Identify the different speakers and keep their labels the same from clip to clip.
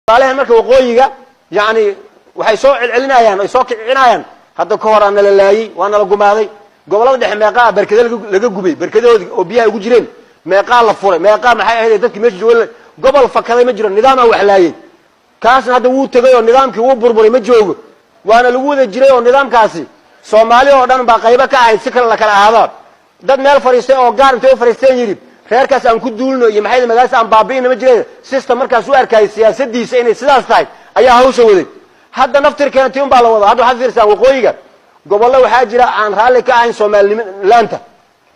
Speaker 1: عليها marka waqooyiga yaani waxay soo celcelinayaan ay soo kicinayaan hadda ka hor aan la laayay waana la gumaaday gobolada dhexe meeqa barkada laga gubay barkadoodi oo biyaha ugu jireen meeqa la furay meeqa maxay ahayd dadkii meesha joogay gobol fakaday ma jiro nidaam aan wax laayay kaasna hadda wuu tagay oo nidaamkii wuu burburay ma joogo waana lagu wada jiray oo nidaamkaasi Soomaali oo dhan baa qayb ka ahayd si kala la kala ahaado dad meel fariistay oo gaar intay fariisteen yiri reerkaas aan ku duulno iyo maxay magaas aan baabi'in ma jiray system markaas uu arkay siyaasadiisa inay sidaas tahay ayaa hawsha waday hadda naftirkeena tiin baa la wada hadda waxa fiirsan waqooyiga gobollo waxa jira aan raali ka ahayn Soomaalilaanta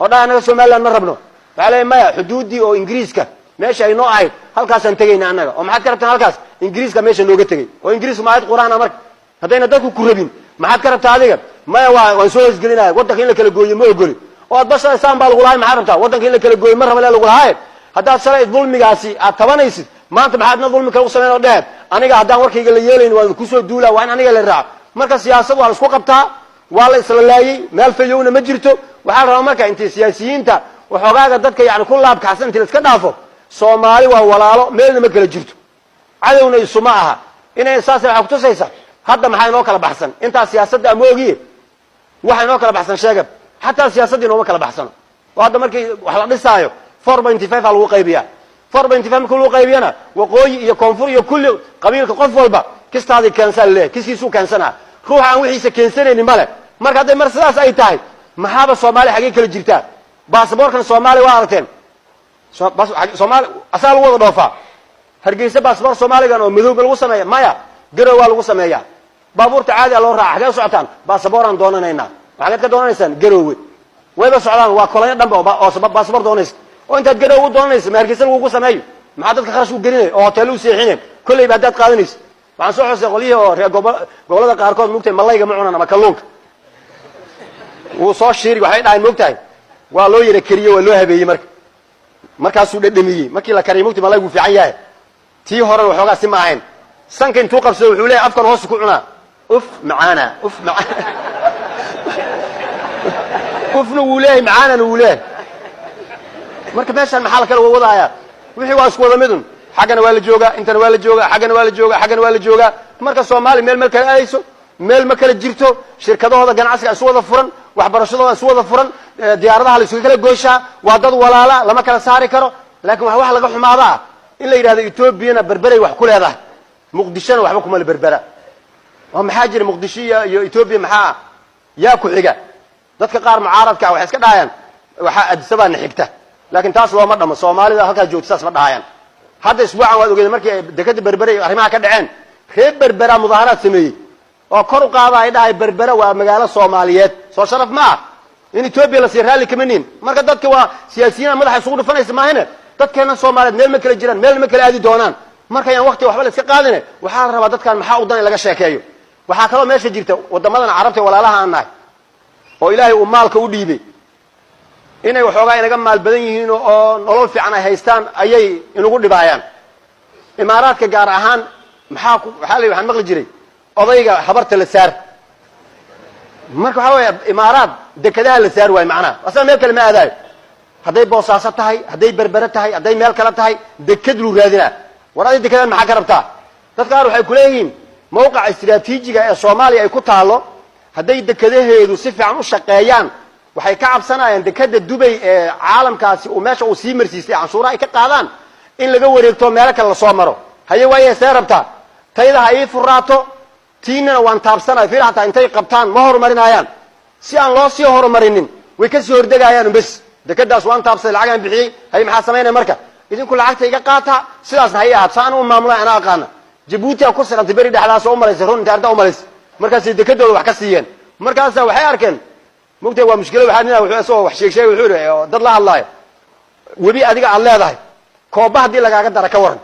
Speaker 1: oo dhaanaga Soomaaliland ma rabno waxay maya xuduudii oo Ingiriiska meesha ay noo ahayd halkaas aan tagayna anaga oo maxaad ka rabtaan halkaas Ingiriiska meesha nooga tagay oo Ingiriis ma ahayd Quraan marka hadayna dadku ku rabin maxaad ka rabtaa adiga maya waan soo isgelinaa wadanka in la kala gooyo ma ogoli oo basha saan baa lagu lahay maxaad rabtaa wadanka in la kala gooyo ma rabo lagu lahay hadda shalay dulmigaasi aad tabanaysid maanta maxaadna dulmi kale u sameeyay dheer aniga hadaan warkayga la yeelayn waan ku soo duulaa waan aniga la raac marka siyaasad waa la isku qabtaa waa la isla laayay meel fayowna ma jirto waxa la rabaa marka intii siyaasiyiinta waxoogaga dadka yaani ku laab kaxsan intii iska dhaafo Soomaali waa walaalo meelna ma kala jirto cadawna isuma aha inay saasay wax ku tusaysa hadda maxay noo kala baxsan inta siyaasadda amoogiye waxa noo kala baxsan sheegab hatta siyaasadii noo kala baxsan hadda markii wax la dhisaayo 4.5 lagu qaybiyaa 4.5 markii lagu qaybiyana waqooyi iyo koonfur iyo kulli qabiilka qof walba kistaadi keensan leh kiskiisu keensana ruux aan wixiisa keensanaynin male marka hadday mar sidaas ay tahay maxaaba Soomaali xagee kala jirtaa baasaboorkan Soomaali waa aragteen Soomaali asal wada dhoofa hargeysa baasaboor Soomaaligan oo madow lagu sameeyo maya garow waa lagu sameeyaa baabuurta caadi ah loo raac xagee socotaan baasabooraan doonanayna waxaad ka doonaysaan garowe wayba socdaan waa kolonyo dhanba oo sabab baasaboor doonaysa oo intaad garow u doonaysa hargeysa lagu sameeyo maxaa dadka kharash u gelinay oo hotel u seexinay kulay baad qaadanaysa waxaan soo xusay qoliyo oo reer gobolada qaar kood mugtay malayga ma cunana ma kalluunka uu soo shiiri waxay dhahay mugtay waa loo yiri kariyo waa loo habeeyay markaas uu dhadhamiyay markii la kariyo mugtay malaygu fiican yahay tii hore waxoogaa si ma ahayn sanka intuu qabsado wuxuu leeyahay afkan hoos ku cunaa uf macaana ufna wuu leeyahay macaana wuu leeyahay marka meeshan maxaa la kala wadaaya wixii waa isku wada midun xagana waa la jooga intana waa la jooga xagana waa la jooga xagana waa la jooga marka Soomaali meel kala aayso meel ma kala jirto shirkadahooda ganacsiga isu wada furan waxbarashadooda isu wada furan diyaaradaha la isu kala gooshaa waa dad walaala lama kala saari karo laakiin wax laga xumaada in la yiraahdo Ethiopia berberay wax ku leedahay Muqdishona waxba kuma la berbera oo maxaa jira Muqdisho iyo Ethiopia maxaa yaa ku xiga dadka qaar mucaaradka wax iska dhaayaan waxa adisabaan xigta laakiin taas looma dhamo Soomaalida halka joogta saas ma dhaayaan hadda isbuucan waad ogeeyay markii dekada berberay arrimaha ka dhaceen reer berbera mudaharaad sameeyay oo kor u qaada ay dhahay berbera waa magaalo Soomaaliyeed soo sharaf ma in Ethiopia la siiraali kamanin marka dadka waa siyaasiyiin madaxa isugu dhufanaysa maahina dadkeena Soomaaliyeed meel ma kala jiraan meel ma kala aadi doonaan marka yaan waqti waxba la iska qaadinay waxa la rabaa dadkan maxaa u dan laga sheekeeyo waxa kale meesha jirta wadamadan Carabta walaalaha aan nahay oo Ilaahay uu maalka u dhiibay inay waxoogaa inaga maal badan yihiin oo nolol fiican ay haystaan ayay inagu dhibaayaan imaaraadka gaar ahaan waxa waxaan maqli jiray odayga habarta la saar marka waxa weeye imaaraad dekadaha la saar way macna asal meel kale ma aadayo haday boosaaso tahay haday berbera tahay haday meel kale tahay dekad lu raadina waraadi dekadan maxaa ka rabtaa dadka qaar waxay ku leeyihiin mowqac istiraatiijiga ee Soomaaliya ay ku taalo haday dekadaheedu si fiican u shaqeeyaan waxay ka cabsanayaan dekada Dubai ee caalamkaasi oo meesha uu sii marsiisay canshuuraha ay ka qaadaan in laga wareegto meel kale la soo maro haye way seerabta tayada ay furaato tiina waan taabsanay fiirata intay qabtaan ma horumarinayaan si aan loo sii horumarinin way ka soo hordagayaan bas dekadaas waan taabsay lacag aan bixiyay hay maxaa sameynay marka idinku lacagta iga qaata sidaas hay ahadsaan u maamulay ana aqaana Djibouti ku sirantay bari dhaxdaas oo malaysa runta arda oo malaysa markaas dekadooda wax ka siiyeen markaas waxay arkeen mugtay waa mushkilad waxaadina wuxuu soo wax sheegay wuxuu dad la hadlay wabi adiga aad leedahay koobaha hadii lagaaga dara ka waran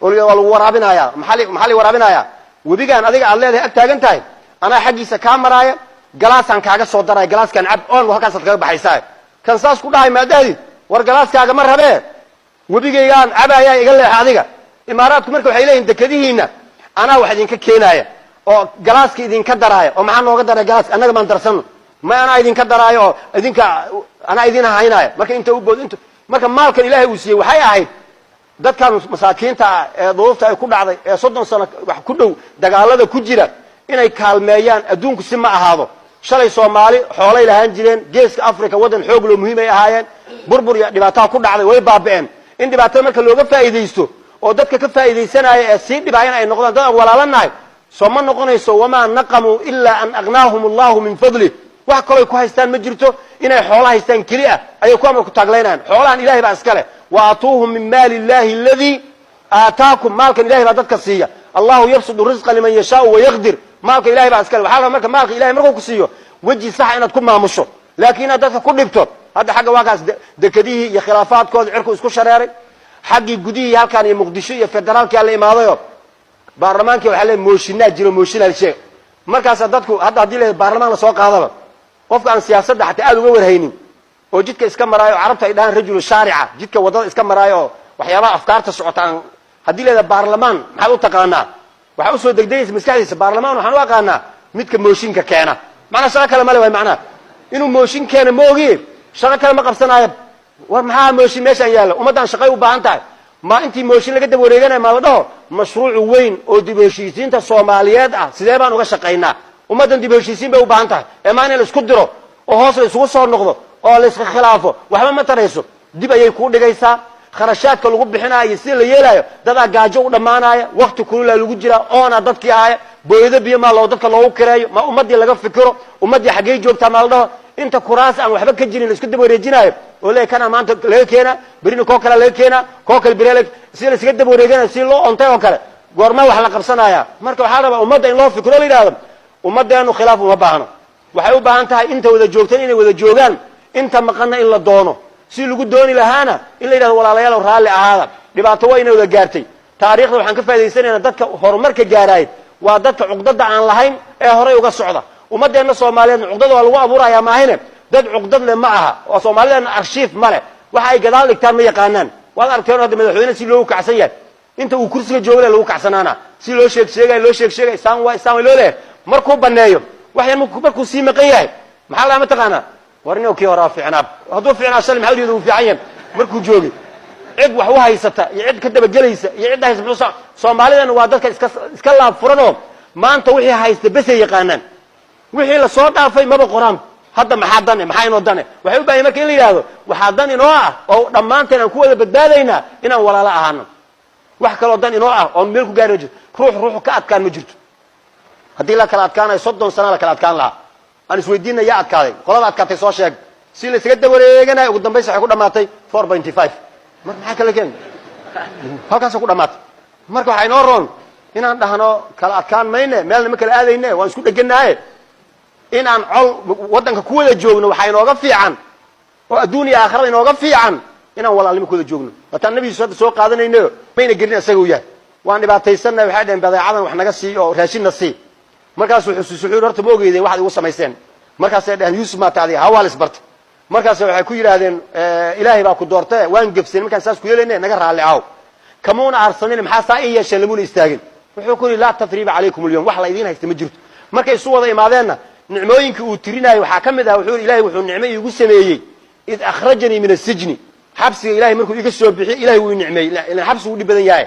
Speaker 1: oo lagu waraabinaya maxali waraabinaya wabigan adiga aad leedahay ag taagan tahay ana xaqiisa ka maraaya galaasan kaaga soo daray galaaskan cab oon halkaas kaga baxaysaa kan saas ku dhahay maadaadi war galaaskaaga ma rabee wabigayaan cabaya iga leex adiga imaaraadku marka waxay leeyihiin dekadihiina ana wax idinka keenaya oo galaaska idinka daraaya oo maxaa nooga daray galaas anaga baan darsano ma ana idinka daraayo idinka ana idin haynaya marka inta u bood inta marka maalkan Ilaahay uu siiyay waxay ahayd dadkan masaakiinta ah ee duruufta ay ku dhacday ee 30 sano wax ku dhow dagaalada ku jira inay kaalmeeyaan adduunku si ma ahaado shalay Soomaali xoolay lahaan jireen geeska Afrika wadan xoog loo muhiim ay ahaayeen burbur iyo dhibaato ku dhacday way baabeen in dhibaato marka looga faa'iideysto oo dadka ka faa'iideysanaya ee si dhibaayeen ay noqdaan dad walaalanahay sooma noqonayso wama naqamu illa an aghnahum Allah min fadli wax kale ku haystaan ma jirto inay xoolaha haystaan kaliya ay ku amar ku tagleynaan xoolahan Ilaahay baa iskale waatuhum min mali Allahi alladhi aataakum maalkan Ilaahay baa dadka siiya Allahu yabsutu rizqa liman yashaa wa yaqdir maalka Ilaahay baa iskale waxa marka maalka Ilaahay markuu ku siiyo waji sax inaad ku maamusho laakiin aad dadka ku dhibto hadda xagga waagaas dekadihi iyo khilaafaadkooda cirku isku shareeray xaqi gudii halkan iyo Muqdisho iyo federaalka la imaadayo baarlamaanka waxa la mooshinaa jiro mooshinaa shay markaas dadku hadda hadii la baarlamaan la soo qaadaba qofka aan siyaasadda xataa aad uga warhaynin oo jidka iska maraayo carabta ay dhahan rajul shari'a jidka wadada iska maraayo waxyaabaha afkaarta socotaan hadii la baarlamaan maxay u taqaanaa waxa u soo degdegaysa maskaxdiisa baarlamaan waxaan u aqaanaa midka mooshinka keena macna shaqo kale ma leh way macna inuu mooshin keena ma ogi shaqo kale ma qabsanaayo war maxaa mooshin meeshan yaalo umadan shaqay u baahan tahay ma intii mooshin laga dab wareeganay ma la dhaho mashruuc weyn oo dib u heshiisiinta Soomaaliyeed ah sidee baan uga shaqeynaa umadan dib u heshiisiin bay u baahan tahay ee ma in la isku diro oo hoos la isugu soo noqdo oo la iska khilaafo waxba ma tarayso dib ayay ku dhigaysaa kharashaadka lagu bixinayo si la yeelayo dad gaajo u dhamaanaya waqti kulula lagu jira oona dadkii ahay booyada biyo ma loo dadka loogu kireeyo ma ummadii laga fikiro ummadii xagee joogta ma la dhaho inta kuraas aan waxba ka jirin isku dib wareejinayo oo leekana maanta laga keena birina koo kale laga keena koo kale birina si la iska dib wareegana si loo ontay oo kale goorma wax la qabsanaya marka waxa rabaa ummadda in loo fikiro la yiraahdo ummadeenu khilaaf uma baahno waxay u baahan tahay inta wada joogtaan inay wada joogaan inta maqana in la doono si lagu dooni lahaana in la yiraahdo walaalayaal raali ahaada dhibaato weyn wada gaartay taariikhda waxaan ka faa'iideysanaynaa dadka horumarka gaaray waa dadka cuqdada aan lahayn ee hore uga socda ummadeena Soomaaliyeed cuqdada waa lagu abuurayaa maahine dad cuqdad leh ma aha oo Soomaaliyeedna arshiif male waxa ay gadaal dhigtaan ma yaqaanaan waad aragteen hadda madaxweyne si loo kacsan yahay inta uu kursiga joogo lagu kacsanaana si loo sheegay saan waa loo leeyahay markuu baneeyo waxaan markuu sii maqan yahay maxaa la ma taqaana warnoo kii hore fiicnaa haduu fiicnaa shalay maxaa uu fiican yahay markuu joogay cid wax u haysata iyo cid ka daba galaysa iyo cid haysata Soomaalidan waa dadka iska laab furanoo maanta wixii haysta bas ay yaqaanaan wixii la soo dhaafay maba qoraan hadda maxaa dan maxay inoo dan waxay u baahan markii la yiraahdo waxa dan inoo ah oo dhamaanteen aan ku wada badbaadayna inaan walaalo ahaano wax kale oo dan inoo ah oo meel ku gaaro ruux ka adkaan ma jirto hadii la kala adkaanay 30 sano la kala adkaan laha aan isweydiinay yaa adkaaday qolada adkaatay soo sheeg si la isaga dawareeganay ugu dambeys waxay ku dhamaatay 4.5 marka maxaa kala keen halkaas ku dhamaatay marka waxa inoo roon inaan dhahno kala adkaan mayne meelna ma kala aadayne waan isku dhaganahay inaan col wadanka ku wada joogno waxa inooga fiican oo adduunka aakhirada inooga fiican inaan walaalnimo ku wada joogno wata nabi soo qaadanayno mayna gelin asaga u yahay waan dhibaataysanay waxa dheen badeecadan wax naga sii oo raashin sii markaas wuxuu suxuur horta ma ogeeyeen waxa ugu sameeyeen markaas ay dhahan Yusuf ma taadi hawalis barta markaas waxay ku yiraahdeen Ilaahay baa ku doortay waan gabsan markaan saas ku yeelanay naga raali aaw kamoona arsanin maxaa saa in yeeshan lamuuna istaagin wuxuu ku yiri la tafriiba alaykum al-yawm wax la idin haysta ma jirto markay isu wada imaadeenna nicmooyinka uu tirinayo waxa kamid ah wuxuu Ilaahay wuxuu nicmo igu sameeyay id akhrajani min as-sijn xabsiga Ilaahay markuu iga soo bixi Ilaahay wuu nicmeeyay ilaa xabsigu dhib badan yahay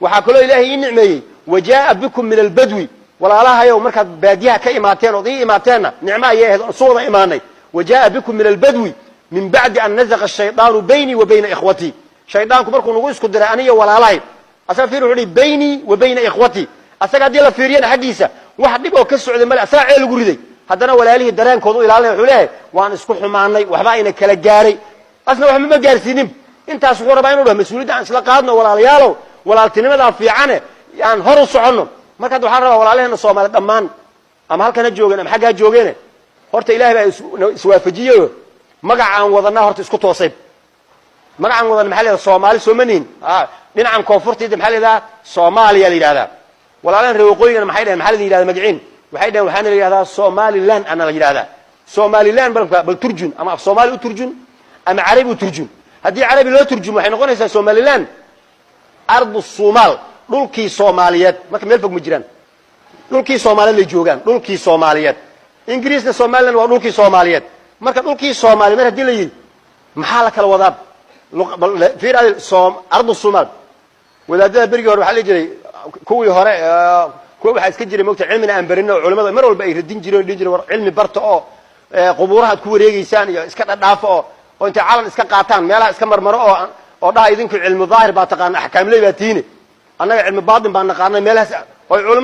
Speaker 1: waxa kale Ilaahay ii nicmeeyay wajaa bikum min al-badwi walaalahayo markaad baadiyaha ka imaateen oo imaateena nicmo ay ahayd soo wada imaanay wajaa bikum min al-badwi min ba'di an nazaqa ash-shaytaanu bayni wa bayna ikhwati shaytaanku markuu nagu isku diray aniga walaalahay asaga fiiru bayni wa bayna ikhwati asaga hadii la fiiriyana xaqiisa wax dhib oo ka socday male asaga ceel lagu riday haddana walaalihii dareenkoodu ilaalinay wuxuu leeyahay waan isku xumaanay waxba ayna kala gaaray asna wax ma gaarsiinin intaas wuxuu rabaa inuu dhaho mas'uuliyadda aan isla qaadno walaalayaalow walaaltinimada fiicane aan hor u socono marka waxa rabaa walaalaheena Soomaali dhamaan ama halkana joogan ama xagga joogeen horta Ilaahay baa iswaafajiyo magacaan wadana horta isku toosay magacaan wadana maxaa leeyahay Soomaali Soomaaliin dhinacan koonfurtida maxaa leeyahay Soomaaliya la yiraahdaa walaalaan reeqooyina maxay dhahan maxaa la yiraahdaa magaciin waxay dhahan waxaan la yiraahdaa Somaliland ana la yiraahdaa Somaliland bal turjun ama Soomaali u turjun ama Carabi u turjun hadii Carabi loo turjumo waxay noqonaysaa Somaliland ardu Soomaal dhulkii Soomaaliyeed marka meel fog ma jiraan dhulkii Soomaaliyeed la joogan dhulkii Soomaaliyeed Ingiriisna Somaliland waa dhulkii Soomaaliyeed marka dhulkii Soomaaliyeed hadii la yiri maxaa la kala wadaa fiir ardu Soomaal wadaadada beriga hore waxa la jiray kuwii hore kuwa waxa iska jiray moogta cilmiga aan barino culimada mar walba ay radin jireen dhijir war cilmi barto oo qubuuraha ku wareegaysaan iyo iska dhadhaafo oo inta calan iska qaataan meelaha iska marmaro oo dhaha idinku cilmi daahir baa taqaan ahkaamley baa tiine annaga cilmi baadin baan naqaanay meelahaas oo